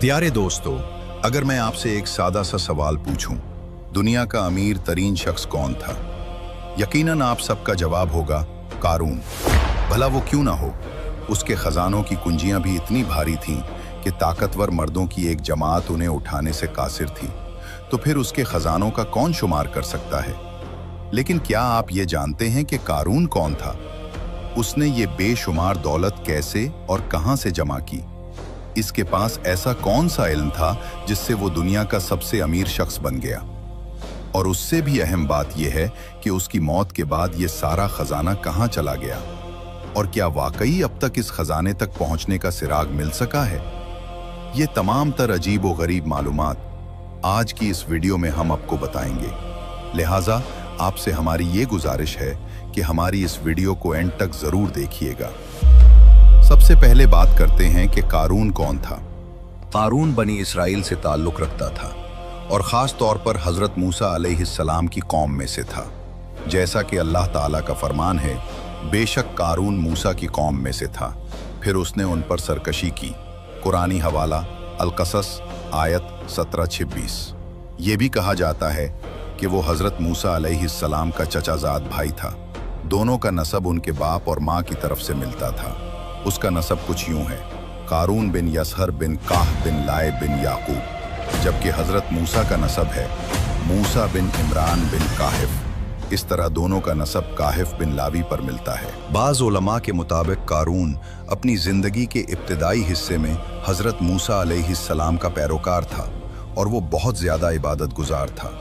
प्यारे दोस्तों, अगर मैं आपसे एक सादा सा सवाल पूछूं, दुनिया का अमीर तरीन शख्स कौन था? यकीनन आप सबका जवाब होगा कारून। भला वो क्यों ना हो? उसके खजानों की कुंजियां भी इतनी भारी थीं कि ताकतवर मर्दों की एक जमात उन्हें उठाने से कासिर थी। तो फिर उसके खजानों का कौन शुमार कर सकता है? लेकिन क्या आप ये जानते हैं कि कारून कौन था? उसने ये बेशुमार दौलत कैसे और कहां से जमा की? इसके पास ऐसा कौन सा इल्म था जिससे वो दुनिया का सबसे अमीर शख्स बन गया? और उससे भी अहम बात यह है कि उसकी मौत के बाद ये सारा खजाना कहां चला गया? और क्या वाकई अब तक इस खजाने तक पहुंचने का सिराग मिल सका है? ये तमाम तर अजीब व गरीब मालूमात आज की इस वीडियो में हम आपको बताएंगे। लिहाजा आपसे हमारी ये गुजारिश है कि हमारी इस वीडियो को एंड तक जरूर देखिएगा। सबसे पहले बात करते हैं कि कारून कौन था। कारून बनी इसराइल से ताल्लुक रखता था और ख़ास तौर पर हज़रत मूसा अलैहिस्सलाम की कौम में से था। जैसा कि अल्लाह ताला का फरमान है, बेशक कारून मूसा की कौम में से था, फिर उसने उन पर सरकशी की। कुरानी हवाला अल-क़सस आयत 17-26। ये भी कहा जाता है कि वो हज़रत मूसा अलैहिस्सलाम का चचाजाद भाई था। दोनों का नसब उनके बाप और माँ की तरफ से मिलता था। उसका नसब कुछ यूं है: कारून बिन यसहर बिन काह बिन लाए बिन याकूब, जबकि हज़रत मूसा का नसब है मूसा बिन इमरान बिन काहिफ। इस तरह दोनों का नसब काहिफ बिन लावी पर मिलता है। बाज़ उलमा के मुताबिक कारून अपनी ज़िंदगी के इब्तिदाई हिस्से में हज़रत मूसा अलैहिस्सलाम का पैरोकार था और वो बहुत ज़्यादा इबादत गुजार था।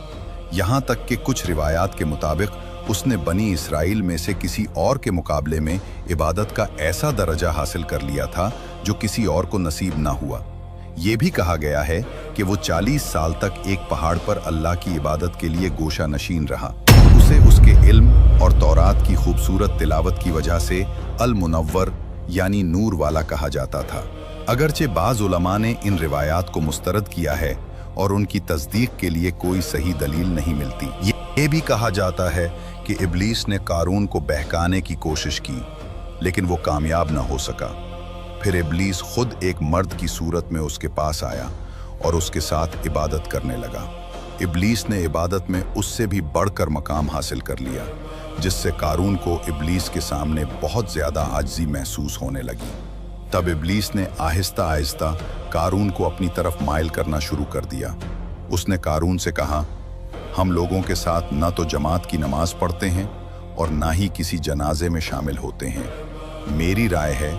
यहाँ तक कि कुछ रिवायात के मुताबिक उसने बनी इसराइल में से किसी और के मुकाबले में इबादत का ऐसा दर्जा हासिल कर लिया था जो किसी और को नसीब ना हुआ। ये भी कहा गया है कि वो 40 साल तक एक पहाड़ पर अल्लाह की इबादत के लिए गोशा नशीन रहा। उसे उसके इल्म और तौरात की खूबसूरत तिलावत की वजह से अल मुनव्वर यानी नूर वाला कहा जाता था। अगरचे बाज़ उलमा ने इन रिवायात को मुस्तरद किया है और उनकी तस्दीक के लिए कोई सही दलील नहीं मिलती। ये भी कहा जाता है कि इब्लीस ने कारून को बहकाने की कोशिश की, लेकिन वो कामयाब ना हो सका। फिर इब्लीस खुद एक मर्द की सूरत में उसके पास आया और उसके साथ इबादत करने लगा। इब्लीस ने इबादत में उससे भी बढ़कर मकाम हासिल कर लिया, जिससे कारून को इब्लीस के सामने बहुत ज़्यादा आजिज़ी महसूस होने लगी। तब इब्लीस ने आहिस्ता आहिस्ता कारून को अपनी तरफ माइल करना शुरू कर दिया। उसने कारून से कहा, हम लोगों के साथ ना तो जमात की नमाज पढ़ते हैं और ना ही किसी जनाजे में शामिल होते हैं। मेरी राय है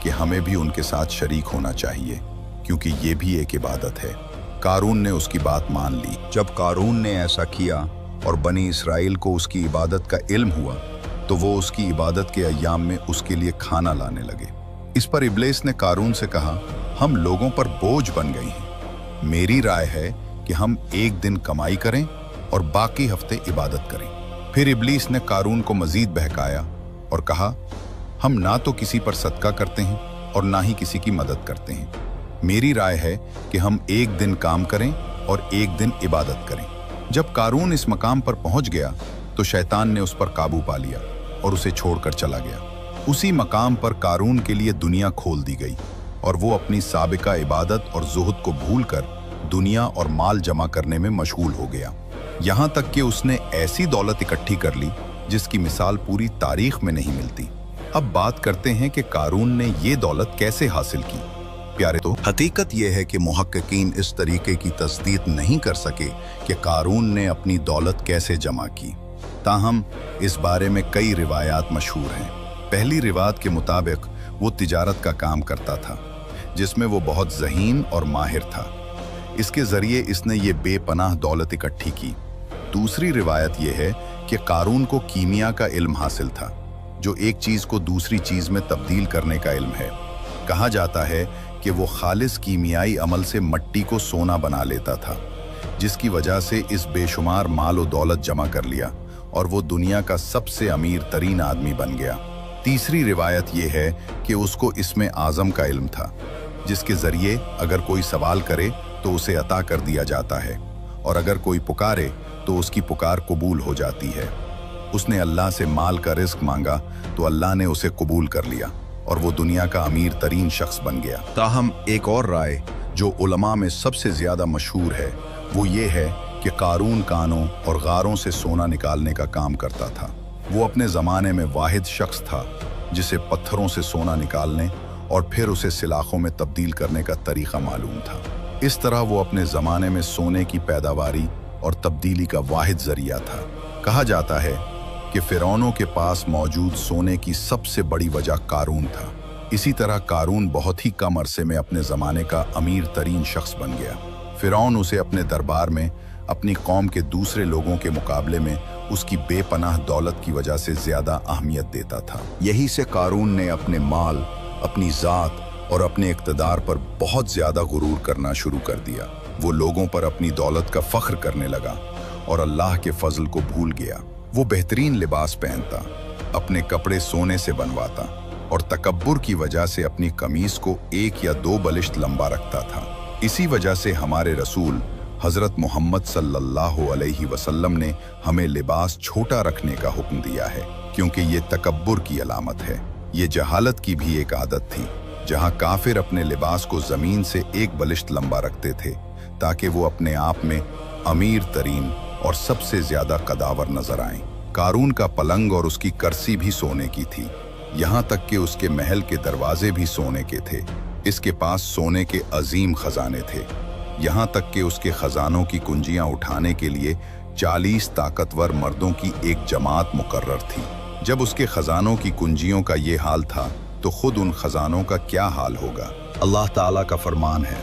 कि हमें भी उनके साथ शरीक होना चाहिए, क्योंकि ये भी एक इबादत है। कारून ने उसकी बात मान ली। जब कारून ने ऐसा किया और बनी इसराइल को उसकी इबादत का इल्म हुआ, तो वो उसकी इबादत के अय्याम में उसके लिए खाना लाने लगे। इस पर इब्लीस ने कारून से कहा, हम लोगों पर बोझ बन गए हैं। मेरी राय है कि हम एक दिन कमाई करें और बाकी हफ्ते इबादत करें। फिर इब्लीस ने कारून को मजीद बहकाया और कहा, हम ना तो किसी पर सदका करते हैं और ना ही किसी की मदद करते हैं। मेरी राय है कि हम एक दिन काम करें और एक दिन इबादत करें। जब कारून इस मकाम पर पहुंच गया तो शैतान ने उस पर काबू पा लिया और उसे छोड़कर चला गया। उसी मकाम पर कारून के लिए दुनिया खोल दी गई और वो अपनी साबिका इबादत और जुहद को भूलकर दुनिया और माल जमा करने में मशगूल हो गया। यहाँ तक कि उसने ऐसी दौलत इकट्ठी कर ली जिसकी मिसाल पूरी तारीख में नहीं मिलती। अब बात करते हैं कि कारून ने ये दौलत कैसे हासिल की। प्यारे तो हकीकत यह है कि मुहक्किकीन इस तरीके की तस्दीक नहीं कर सके कि कारून ने अपनी दौलत कैसे जमा की। ताहम इस बारे में कई रिवायात मशहूर हैं। पहली रिवायत के मुताबिक वो तिजारत का काम करता था, जिसमें वो बहुत ज़हीन और माहिर था। इसके ज़रिए इसने ये बेपनाह दौलत इकट्ठी की। दूसरी रिवायत यह है कि कारून को कीमिया का इल्म हासिल था, जो एक चीज़ को दूसरी चीज़ में तब्दील करने का इल्म है। कहा जाता है कि वो खालिस कीमियाई अमल से मट्टी को सोना बना लेता था, जिसकी वजह से इस बेशुमार माल और दौलत जमा कर लिया और वो दुनिया का सबसे अमीर तरीन आदमी बन गया। तीसरी रिवायत यह है कि उसको इसमें आज़म का इल्म था, जिसके ज़रिए अगर कोई सवाल करे तो उसे अता कर दिया जाता है और अगर कोई पुकारे तो उसकी पुकार कबूल हो जाती है। उसने अल्लाह से माल का रिस्क मांगा तो अल्लाह ने उसे कबूल कर लिया और वो दुनिया का अमीर तरीन शख्स बन गया। ताहम एक और राय जो उलमा में सबसे ज़्यादा मशहूर है वो ये है कि कारून कानों और गारों से सोना निकालने का काम करता था। वो अपने ज़माने में वाहिद शख्स था जिसे पत्थरों से सोना निकालने और फिर उसे सिलाखों में तब्दील करने का तरीक़ा मालूम था। इस तरह वो अपने ज़माने में सोने की पैदावारी और तब्दीली का वाहिद ज़रिया था। कहा जाता है कि फ़िरौनों के पास मौजूद सोने की सबसे बड़ी वजह कारून था। इसी तरह कारून बहुत ही कम अरसे में अपने ज़माने का अमीर तरीन शख्स बन गया। फ़िरौन उसे अपने दरबार में अपनी कौम के दूसरे लोगों के मुकाबले में उसकी बेपनाह दौलत की वजह से ज़्यादा अहमियत देता था। यही से कारून ने अपने माल, अपनी ज़ात और अपने इक़्तिदार पर बहुत ज़्यादा गुरूर करना शुरू कर दिया। वो लोगों पर अपनी दौलत का फ़ख्र करने लगा और अल्लाह के फजल को भूल गया। वो बेहतरीन लिबास पहनता, अपने कपड़े सोने से बनवाता और तकब्बुर की वजह से अपनी कमीज को 1 या 2 बलिश्त लंबा रखता था। इसी वजह से हमारे रसूल हज़रत मोहम्मद सल्लल्लाहु अलैहि वसल्लम ने हमें लिबास छोटा रखने का हुक्म दिया है, क्योंकि ये तकब्बुर की अलामत है। ये जहालत की भी एक आदत थी, जहाँ काफिर अपने लिबास को ज़मीन से 1 बलिश्त लंबा रखते थे ताकि वो अपने आप में अमीर तरीन और सबसे ज़्यादा कदावर नजर आएं। कारून का पलंग और उसकी कर्सी भी सोने की थी, यहाँ तक कि उसके महल के दरवाजे भी सोने के थे। इसके पास सोने के अजीम खजाने थे, यहाँ तक कि उसके खजानों की कुंजियाँ उठाने के लिए 40 ताकतवर मर्दों की एक जमात मुकर्रर थी। जब उसके खजानों की कुंजियों का ये हाल था तो खुद उन खजानों का क्या हाल होगा। अल्लाह ताला का फरमान है,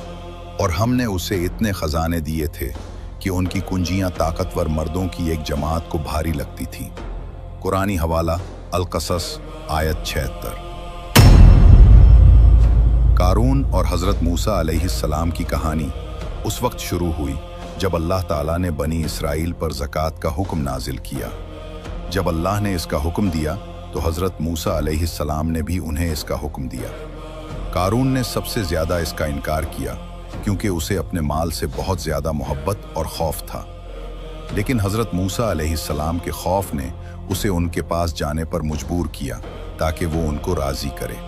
और हमने उसे इतने खजाने दिए थे कि उनकी कुंजियां ताकतवर मर्दों की एक जमात को भारी लगती थी। कुरानी हवाला अल-क़सस आयत 76। कारून और हज़रत मूसा अलैहिस्सलाम की कहानी उस वक्त शुरू हुई जब अल्लाह ताला ने बनी इसराइल पर ज़कात का हुक्म नाजिल किया। जब अल्लाह ने इसका हुक्म दिया तो हज़रत मूसा अलैहिस्सलाम ने भी उन्हें इसका हुक्म दिया। कारून ने सबसे ज़्यादा इसका इनकार किया क्योंकि उसे अपने माल से बहुत ज़्यादा मोहब्बत और खौफ था। लेकिन हज़रत मूसा अलैहिस्सलाम के खौफ ने उसे उनके पास जाने पर मजबूर किया ताकि वो उनको राज़ी करे।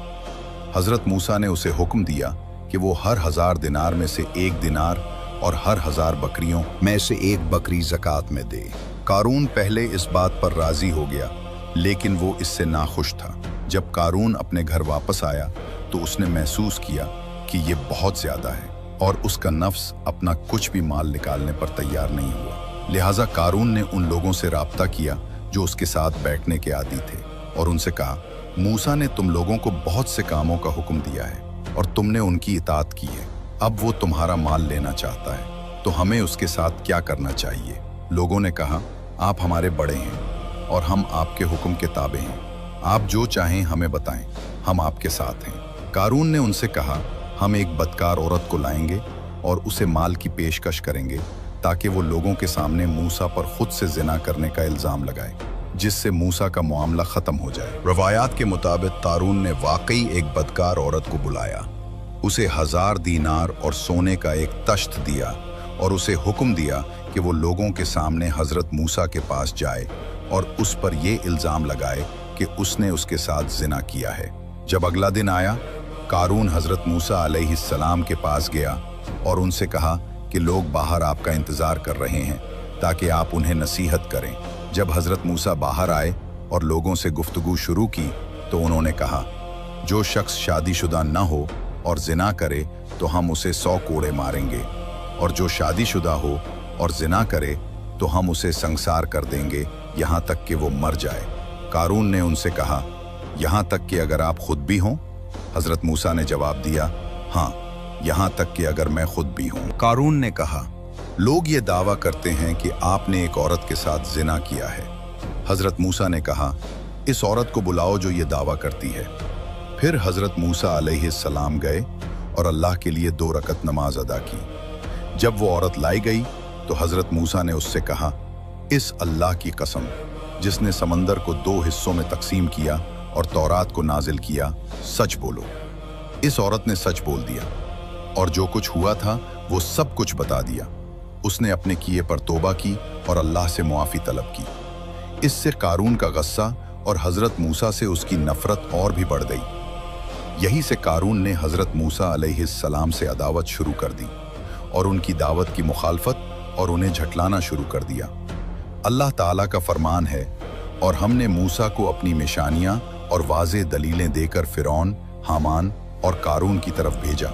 हज़रत मूसा ने उसे हुक्म दिया कि वो हर 1000 दिनार में से 1 दिनार और हर 1000 बकरियों में से 1 बकरी ज़कात में दे। कारून पहले इस बात पर राज़ी हो गया, लेकिन वो इससे नाखुश था। जब कारून अपने घर वापस आया तो उसने महसूस किया कि ये बहुत ज़्यादा है और उसका नफ्स अपना कुछ भी माल निकालने पर तैयार नहीं हुआ। लिहाजा कारून ने उन लोगों से राब्ता किया जो उसके साथ बैठने के आदी थे और उनसे कहा, मूसा ने तुम लोगों को बहुत से कामों का हुक्म दिया है और तुमने उनकी इताअत की है। अब वो तुम्हारा माल लेना चाहता है तो हमें उसके साथ क्या करना चाहिए? लोगों ने कहा, आप हमारे बड़े हैं और हम आपके हुक्म के ताबे हैं। आप जो चाहें हमें बताएं, हम आपके साथ हैं। कारून ने उनसे कहा, हम एक बदकार औरत को लाएंगे और उसे माल की पेशकश करेंगे ताकि वो लोगों के सामने मूसा पर खुद से जिना करने का इल्ज़ाम लगाए, जिससे मूसा का मामला ख़त्म हो जाए। रवायात के मुताबिक कारून ने वाकई एक बदकार औरत को बुलाया, उसे 1000 दीनार और सोने का एक तश्त दिया और उसे हुक्म दिया कि वो लोगों के सामने हज़रत मूसा के पास जाए और उस पर ये इल्ज़ाम लगाए कि उसने उसके साथ जिना किया है। जब अगला दिन आया, कारून हज़रत मूसा अलैहिस्सलाम के पास गया और उनसे कहा कि लोग बाहर आपका इंतज़ार कर रहे हैं ताकि आप उन्हें नसीहत करें। जब हज़रत मूसा बाहर आए और लोगों से गुफ्तगू शुरू की तो उन्होंने कहा, जो शख्स शादीशुदा न हो और जिना करे तो हम उसे 100 कोड़े मारेंगे, और जो शादीशुदा हो और जिना करे तो हम उसे संसार कर देंगे यहाँ तक कि वो मर जाए। कारून ने उनसे कहा, यहाँ तक कि अगर आप खुद भी हों? हज़रत मूसा ने जवाब दिया, हाँ, यहाँ तक कि अगर मैं खुद भी हूँ। कारून ने कहा, लोग ये दावा करते हैं कि आपने एक औरत के साथ जिना किया है। हज़रत मूसा ने कहा, इस औरत को बुलाओ जो ये दावा करती है। फिर हज़रत मूसा अलैहिस्सलाम गए और अल्लाह के लिए 2 रकत नमाज अदा की। जब वो औरत लाई गई तो हज़रत मूसा ने उससे कहा, इस अल्लाह की कसम जिसने समंदर को 2 हिस्सों में तकसीम किया और तौरात को नाजिल किया, सच बोलो। इस औरत ने सच बोल दिया और जो कुछ हुआ था वो सब कुछ बता दिया। उसने अपने किए पर तौबा की और अल्लाह से मुआफ़ी तलब की। इससे कारून का गुस्सा और हज़रत मूसा से उसकी नफ़रत और भी बढ़ गई। यही से कारून ने हजरत मूसा अलैहिस्सलाम से अदावत शुरू कर दी और उनकी दावत की मुखालफत और उन्हें झटलाना शुरू कर दिया। अल्लाह ताला का फरमान है, और हमने मूसा को अपनी निशानियां और वाज़ेह दलीलें देकर फिरौन, हामान और कारून की तरफ भेजा,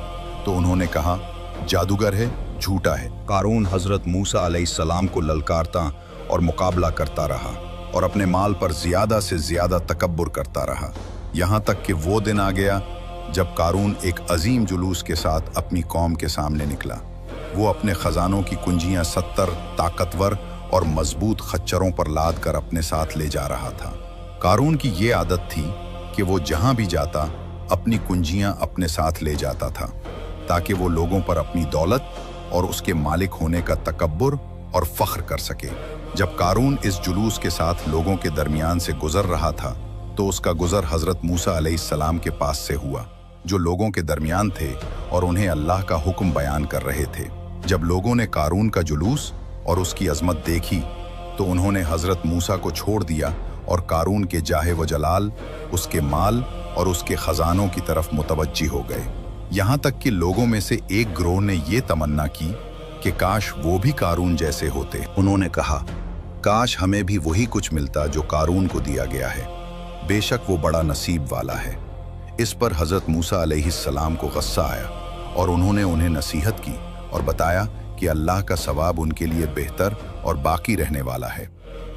तो उन्होंने कहा जादूगर है, झूठा है। कारून हजरत मूसा अलैहिस्सलाम को ललकारता और मुकाबला करता रहा और अपने माल पर ज्यादा से ज्यादा तकब्बुर करता रहा, यहाँ तक कि वो दिन आ गया जब कारून एक अजीम जुलूस के साथ अपनी कौम के सामने निकला। वो अपने खजानों की कुंजियां 70 ताकतवर और मजबूत खच्चरों पर लाद कर अपने साथ ले जा रहा था। कारून की ये आदत थी कि वो जहां भी जाता अपनी कुंजियां अपने साथ ले जाता था, ताकि वो लोगों पर अपनी दौलत और उसके मालिक होने का तकब्बुर और फख्र कर सके। जब कारून इस जुलूस के साथ लोगों के दरमियान से गुजर रहा था, तो उसका गुजर हजरत मूसा अलैहिस्सलाम के पास से हुआ, जो लोगों के दरमियान थे और उन्हें अल्लाह का हुक्म बयान कर रहे थे। जब लोगों ने कारून का जुलूस और उसकी अजमत देखी, तो उन्होंने हजरत मूसा को छोड़ दिया और कारून के जाहे व जलाल, उसके माल और उसके खजानों की तरफ मुतवज्जी हो गए। यहाँ तक कि लोगों में से एक गिरोह ने ये तमन्ना की कि काश वो भी कारून जैसे होते। उन्होंने कहा, काश हमें भी वही कुछ मिलता जो कारून को दिया गया है, बेशक वो बड़ा नसीब वाला है। इस पर हजरत मूसा अलैहिस्सलाम को गुस्सा आया और उन्होंने उन्हें नसीहत की और बताया कि अल्लाह का सवाब उनके लिए बेहतर और बाकी रहने वाला है,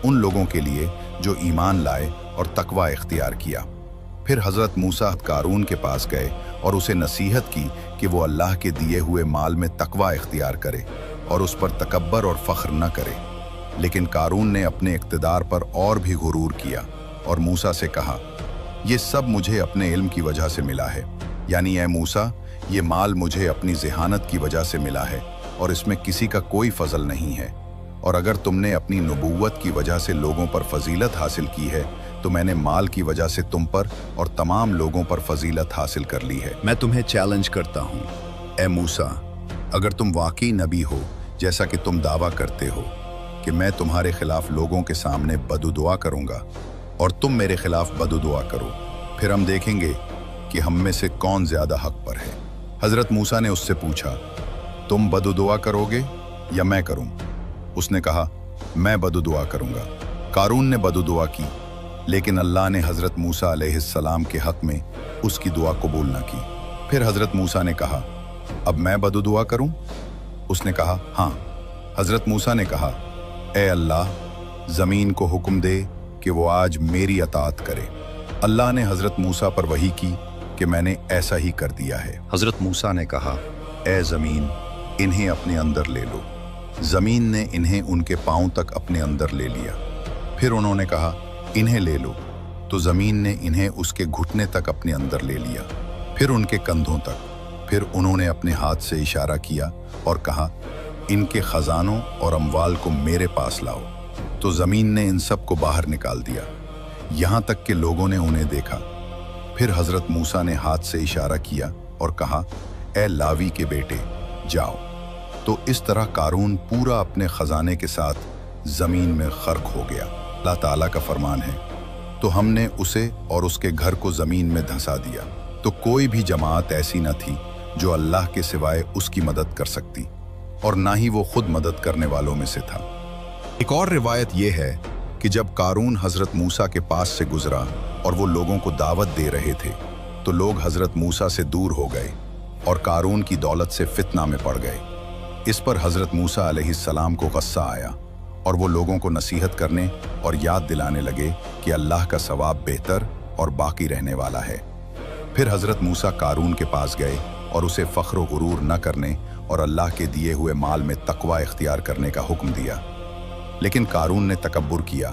उन लोगों के लिए जो ईमान लाए और तकवा इख्तियार किया। फिर हजरत मूसा कारून के पास गए और उसे नसीहत की कि वो अल्लाह के दिए हुए माल में तकवा इख्तियार करे और उस पर तकब्बर और फख्र न करे। लेकिन कारून ने अपने इक़्तिदार पर और भी गुरूर किया और मूसा से कहा, ये सब मुझे अपने इल्म की वजह से मिला है, यानी ऐ मूसा, ये माल मुझे अपनी ज़हानत की वजह से मिला है और इसमें किसी का कोई फजल नहीं है। और अगर तुमने अपनी नबूवत की वजह से लोगों पर फजीलत हासिल की है, तो मैंने माल की वजह से तुम पर और तमाम लोगों पर फजीलत हासिल कर ली है। मैं तुम्हें चैलेंज करता हूँ, ऐ मूसा, अगर तुम वाकई नबी हो जैसा कि तुम दावा करते हो कि मैं तुम्हारे खिलाफ लोगों के सामने बददुआ करूँगा और तुम मेरे खिलाफ बददुआ करो, फिर हम देखेंगे कि हम में से कौन ज़्यादा हक पर है। हज़रत मूसा ने उससे पूछा, तुम बददुआ करोगे या मैं करूँ? उसने कहा, मैं बददुआ करूँगा। कारून ने बददुआ की, लेकिन अल्लाह ने हज़रत मूसा अलैहिस्सलाम के हक़ में उसकी दुआ कबूल न की। फिर हज़रत मूसा ने कहा, अब मैं बददुआ करूँ? उसने कहा, हाँ। हज़रत मूसा ने कहा, ए अल्लाह, ज़मीन को हुक्म दे कि वो आज मेरी अताअत करे। अल्लाह ने हज़रत मूसा पर वही की कि मैंने ऐसा ही कर दिया है। हज़रत मूसा ने कहा, ए ज़मीन, इन्हें अपने अंदर ले लो। ज़मीन ने इन्हें उनके पाँव तक अपने अंदर ले लिया। फिर उन्होंने कहा, इन्हें ले लो, तो ज़मीन ने इन्हें उसके घुटने तक अपने अंदर ले लिया, फिर उनके कंधों तक। फिर उन्होंने अपने हाथ से इशारा किया और कहा, इनके ख़जानों और अम्वाल को मेरे पास लाओ। तो ज़मीन ने इन सब को बाहर निकाल दिया, यहाँ तक कि लोगों ने उन्हें देखा। फिर हज़रत मूसा ने हाथ से इशारा किया और कहा, ए लावी के बेटे, जाओ। तो इस तरह कारून पूरा अपने ख़जाने के साथ ज़मीन में ग़र्क़ हो गया। अल्लाह ताला का फरमान है, तो हमने उसे और उसके घर को ज़मीन में धंसा दिया। तो कोई भी जमात ऐसी न थी जो अल्लाह के सिवाय उसकी मदद कर सकती, और ना ही वो खुद मदद करने वालों में से था। एक और रिवायत यह है कि जब कारून हज़रत मूसा के पास से गुजरा और वो लोगों को दावत दे रहे थे, तो लोग हज़रत मूसा से दूर हो गए और कारून की दौलत से फितना में पड़ गए। इस पर हज़रत मूसा अलैहिस्सलाम को गुस्सा आया और वो लोगों को नसीहत करने और याद दिलाने लगे कि अल्लाह का सवाब बेहतर और बाकी रहने वाला है। फिर हज़रत मूसा कारून के पास गए और उसे फ़ख्र व गुरूर न करने और अल्लाह के दिए हुए माल में तकवा इख्तियार करने का हुक्म दिया। लेकिन कारून ने तकब्बुर किया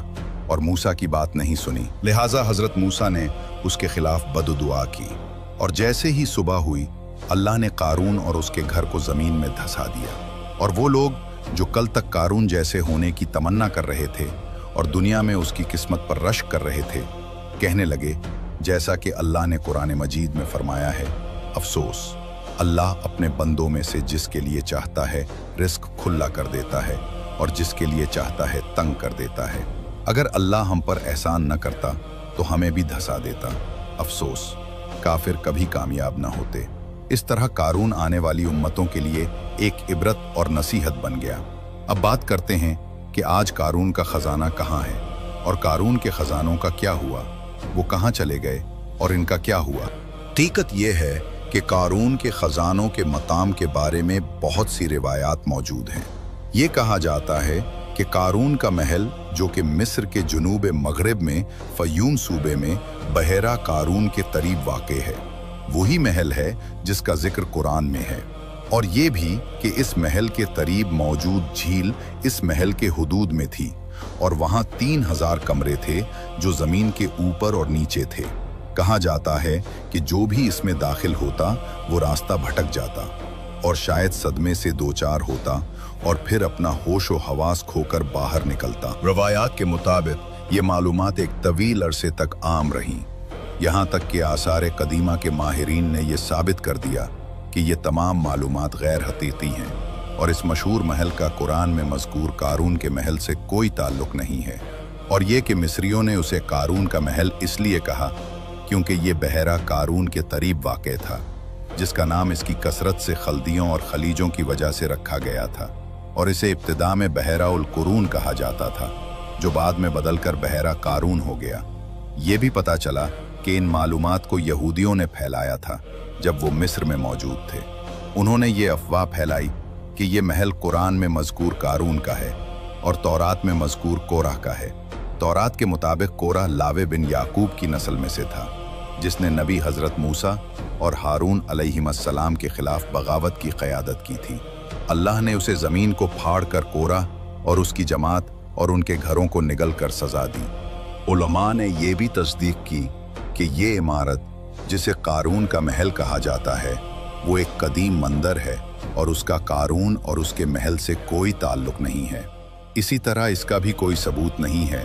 और मूसा की बात नहीं सुनी, लिहाजा हज़रत मूसा ने उसके खिलाफ बददुआ की। और जैसे ही सुबह हुई, अल्लाह ने कारून और उसके घर को ज़मीन में धंसा दिया। और वो लोग जो कल तक कारून जैसे होने की तमन्ना कर रहे थे और दुनिया में उसकी किस्मत पर रश्क कर रहे थे, कहने लगे, जैसा कि अल्लाह ने कुरान मजीद में फरमाया है, अफसोस, अल्लाह अपने बंदों में से जिसके लिए चाहता है रिस्क खुला कर देता है और जिसके लिए चाहता है तंग कर देता है। अगर अल्लाह हम पर एहसान न करता तो हमें भी धंसा देता। अफसोस, काफिर कभी कामयाब न होते। इस तरह कारून आने वाली उम्मतों के लिए एक इबरत और नसीहत बन गया। अब बात करते हैं कि आज कारून का खजाना कहाँ है और कारून के खजानों का क्या हुआ, वो कहाँ चले गए और इनका क्या हुआ। हकीकत ये है कि कारून के खजानों के मकाम के बारे में बहुत सी रिवायात मौजूद हैं। ये कहा जाता है कि कारून का महल, जो कि मिस्र के जुनूब मगरिब में फयूम सूबे में बहरा कारून के करीब वाक़े है, वही महल है जिसका जिक्र कुरान में है। और ये भी कि इस महल के करीब मौजूद झील इस महल के हुदूद में थी और वहाँ 3000 कमरे थे जो ज़मीन के ऊपर और नीचे थे। कहा जाता है कि जो भी इसमें दाखिल होता वो रास्ता भटक जाता और शायद सदमे से दो चार होता और फिर अपना होश व हवास खोकर बाहर निकलता। रवायात के मुताबिक ये मालूमात एक तवील अरसे तक आम रहीं, यहाँ तक कि आसार कदीमा के माहिरीन ने यह साबित कर दिया कि ये तमाम मालूमात गैर हकीकी हैं और इस मशहूर महल का कुरान में मज़कूर कारून के महल से कोई ताल्लुक नहीं है। और ये कि मिस्रियों ने उसे कारून का महल इसलिए कहा क्योंकि ये बहरा कारून के करीब वाक़ था, जिसका नाम इसकी कसरत से खल्दियों और खलीजों की वजह से रखा गया था, और इसे इब्तिदा में बहरा उल कुरून कहा जाता था, जो बाद में बदलकर बहरा कारून हो गया। ये भी पता चला कि इन मालूमात को यहूदियों ने फैलाया था जब वो मिस्र में मौजूद थे। उन्होंने ये अफवाह फैलाई कि ये महल कुरान में मज़कूर कारून का है और तौरात में मज़कूर कोरह का है। तौरात के मुताबिक कोरह लावे बिन याकूब की नस्ल में से था, जिसने नबी हज़रत मूसा और हारून अलैहिस्सलाम के खिलाफ बगावत की क़यादत की थी। अल्लाह ने उसे ज़मीन को फाड़ कर कोरह और उसकी जमात और उनके घरों को निगल कर सज़ा दी। उलमा ने यह भी तस्दीक की कि ये इमारत, जिसे कारून का महल कहा जाता है, वो एक कदीम मंदिर है और उसका कारून और उसके महल से कोई ताल्लुक नहीं है। इसी तरह इसका भी कोई सबूत नहीं है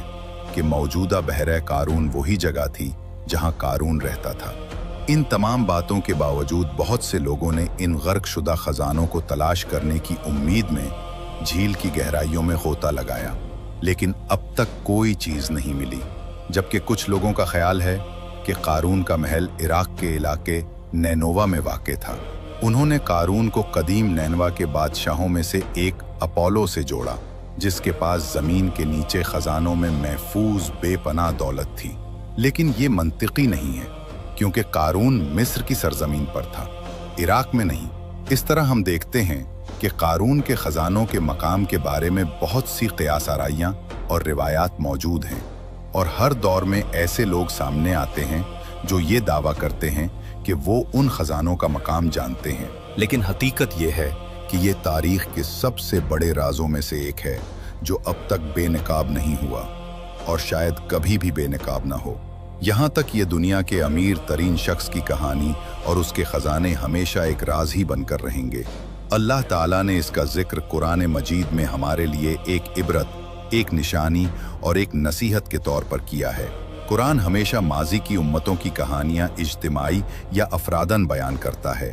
कि मौजूदा बहरा कारून वही जगह थी जहां कारून रहता था। इन तमाम बातों के बावजूद बहुत से लोगों ने इन गर्क शुदा खजानों को तलाश करने की उम्मीद में झील की गहराइयों में गोता लगाया, लेकिन अब तक कोई चीज़ नहीं मिली। जबकि कुछ लोगों का ख्याल है कि कारून का महल इराक के इलाके नैनोवा में वाक़ था। उन्होंने कारून को कदीम नैनवा के बादशाहों में से एक अपोलो से जोड़ा, जिसके पास ज़मीन के नीचे खजानों में महफूज बेपनाह दौलत थी। लेकिन ये मंतिकी नहीं है, क्योंकि कारून मिस्र की सरजमीन पर था, इराक में नहीं। इस तरह हम देखते हैं कि कारून के खजानों के मकाम के बारे में बहुत सी क़ियास आराइयाँ और रिवायात मौजूद हैं, और हर दौर में ऐसे लोग सामने आते हैं जो ये दावा करते हैं कि वो उन खजानों का मकाम जानते हैं। लेकिन हकीकत ये है कि ये तारीख के सबसे बड़े राजों में से एक है जो अब तक बेनकाब नहीं हुआ और शायद कभी भी बेनकाब ना हो। यहाँ तक ये दुनिया के अमीर तरीन शख्स की कहानी और उसके खजाने हमेशा एक राज ही बनकर रहेंगे। अल्लाह ताला ने इसका जिक्र कुरान मजीद में हमारे लिए एक इबरत, एक निशानी और एक नसीहत के तौर पर किया है। कुरान हमेशा माजी की उम्मतों की कहानियाँ इज्तिमाई या अफरादन बयान करता है,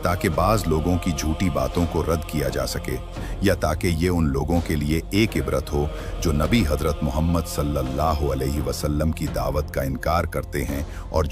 ताकि बाज़ लोगों की झूठी बातों को रद्द किया जा सके, या ताकि ये उन लोगों के लिए एक इबरत हो जो नबी हज़रत मोहम्मद सल्लल्लाहु अलैहि वसल्लम की दावत का इनकार करते हैं और